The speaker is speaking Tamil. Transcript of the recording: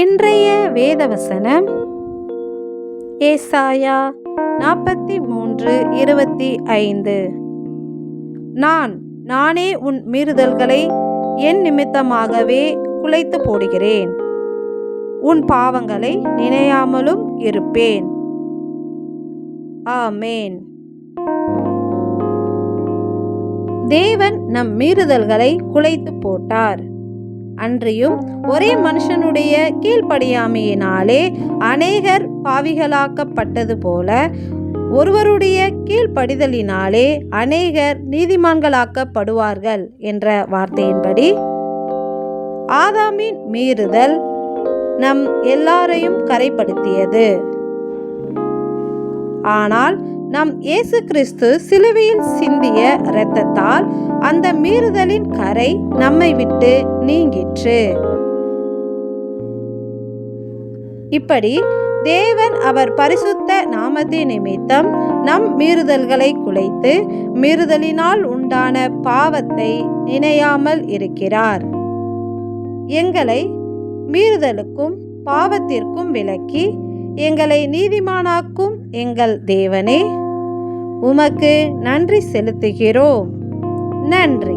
இன்றைய வேதவசனம் ஏசாயா 43:25. நானே உன் மீறுதல்களை என் நிமித்தமாகவே குலைத்து போடுகிறேன், உன் பாவங்களை நினையாமலும் இருப்பேன். ஆமேன். தேவன் நம் மீறுதல்களை குலைத்து போட்டார். அன்றியும் ஒரே மனுஷனுடைய கீழ்ப்படியாமையினாலே அநேகர் பாவிகளாக்கப்பட்டது போல ஒருவருடைய கீழ்ப்படிதலினாலே அநேகர் நீதிமான்களாக்கப்படுவார்கள் என்ற வார்த்தையின்படி ஆதாமின் மீறுதல் நம் எல்லாரையும் கரைப்படுத்தியது. ஆனால் நம் இயேசு கிறிஸ்து சிலுவையில் சிந்திய இரத்தத்தால் அந்த மீறுதலின் கரை நம்மை விட்டு நீங்கிற்று. இப்படி தேவன் அவர் பரிசுத்த நாமத்தின் நிமித்தம் நம் மீறுதல்களை குலைத்து மீறுதலினால் உண்டான பாவத்தை நினையாமல் இருக்கிறார். எங்களை மீறுதலுக்கும் பாவத்திற்கும் விலக்கி எங்களை நீதிமானாக்கும் எங்கள் தேவனே, உமக்கு நன்றி செலுத்துகிறோம். நன்றி.